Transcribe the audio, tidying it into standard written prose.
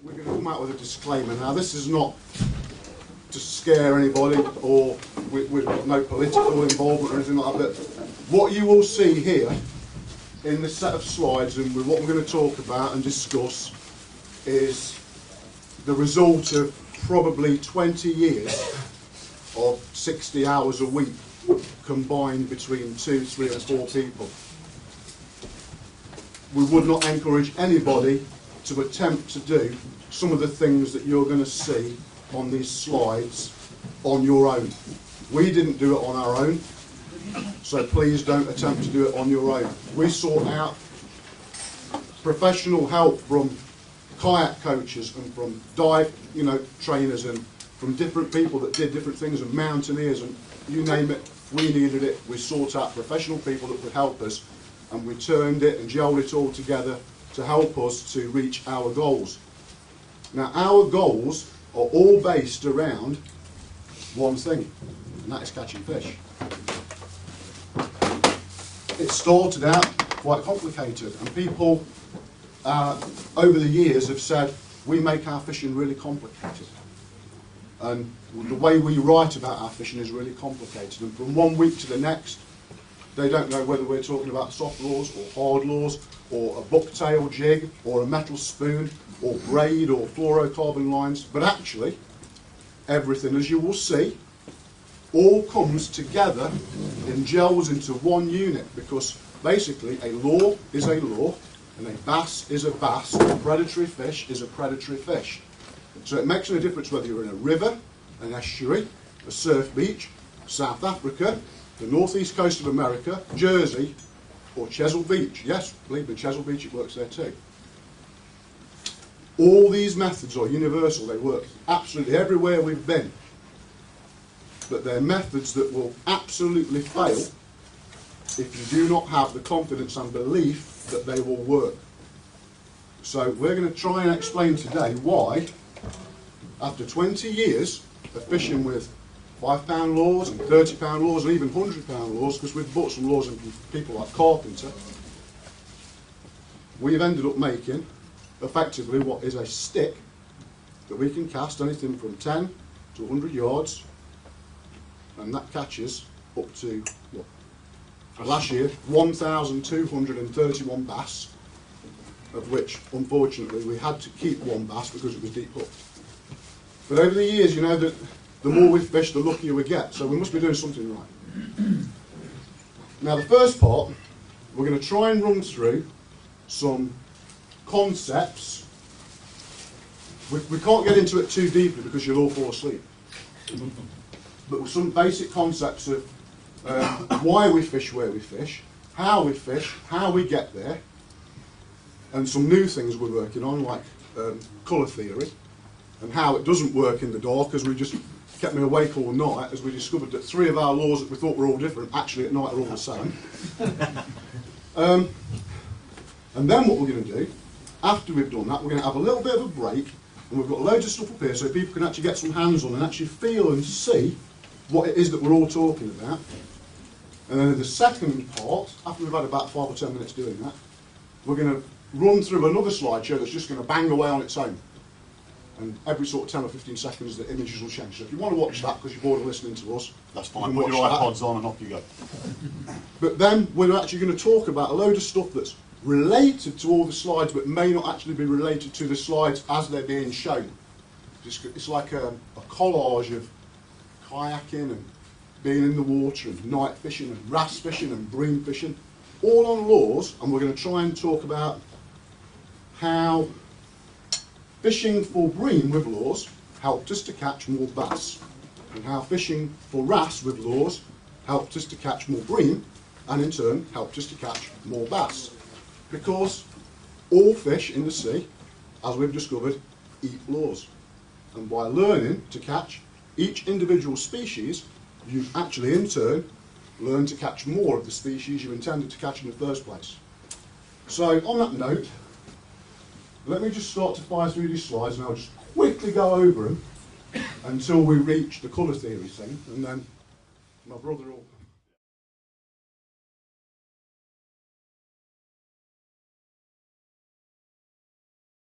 we're going to come out with a disclaimer. Now, this is not to scare anybody, or we've got no political involvement or anything like that. But what you will see here in this set of slides, and with what we're going to talk about and discuss, is the result of probably 20 years of 60 hours a week combined between 2, 3 and 4 people. We would not encourage anybody to attempt to do some of the things that you're going to see on these slides on your own. We didn't do it on our own, so please don't attempt to do it on your own. We sought out professional help from kayak coaches and from dive, trainers, and from different people that did different things, and mountaineers, and you name it. We needed it. We sought out professional people that would help us, and we turned it and gelled it all together to help us to reach our goals. Now, our goals are all based around one thing, and that is catching fish. It started out quite complicated, and people over the years have said we make our fishing really complicated, and the way we write about our fishing is really complicated, and from one week to the next they don't know whether we're talking about soft lures or hard lures or a bucktail jig or a metal spoon or braid or fluorocarbon lines, but actually everything, as you will see, all comes together and gels into one unit, because basically a lure is a lure and a bass is a bass, a predatory fish is a predatory fish. So it makes no difference whether you're in a river, an estuary, a surf beach, South Africa, the northeast coast of America, Jersey, or Chesil Beach. Yes, believe me, Chesil Beach, it works there too. All these methods are universal. They work absolutely everywhere we've been. But they're methods that will absolutely fail if you do not have the confidence and belief that they will work. So we're going to try and explain today why, after 20 years of fishing with £5 lures and £30 lures and even £100 lures, because we've bought some lures from people like Carpenter, we've ended up making effectively what is a stick that we can cast anything from 10 to 100 yards, and that catches up to, last year, 1,231 bass, of which unfortunately we had to keep one bass because it was deep hooked. But over the years, you know that the more we fish, the luckier we get, so we must be doing something right. Now, the first part, we're going to try and run through some concepts. We can't get into it too deeply because you'll all fall asleep. But with some basic concepts of why we fish where we fish, how we get there, and some new things we're working on, like colour theory, and how it doesn't work in the dark, as we just kept me awake all night as we discovered that 3 of our laws that we thought were all different actually at night are all the same. And then what we're going to do, after we've done that, we're going to have a little bit of a break, and we've got loads of stuff up here so people can actually get some hands on and actually feel and see what it is that we're all talking about. And then in the second part, after we've had about 5 or 10 minutes doing that, we're going to run through another slideshow that's just going to bang away on its own. And every sort of 10 or 15 seconds the images will change. So if you want to watch that because you're bored of listening to us, that's fine. Put your iPods on and off you go. But then we're actually going to talk about a load of stuff that's related to all the slides but may not actually be related to the slides as they're being shown. It's like a collage of kayaking and being in the water and night fishing and wrasse fishing and bream fishing, all on lures, and we're going to try and talk about how fishing for bream with lures helped us to catch more bass, and how fishing for wrasse with lures helped us to catch more bream, and in turn helped us to catch more bass. Because all fish in the sea, as we've discovered, eat lures. And by learning to catch each individual species, you actually in turn learn to catch more of the species you intended to catch in the first place. So on that note, let me just start to fire through these slides, and I'll just quickly go over them until we reach the colour theory thing, and then my brother will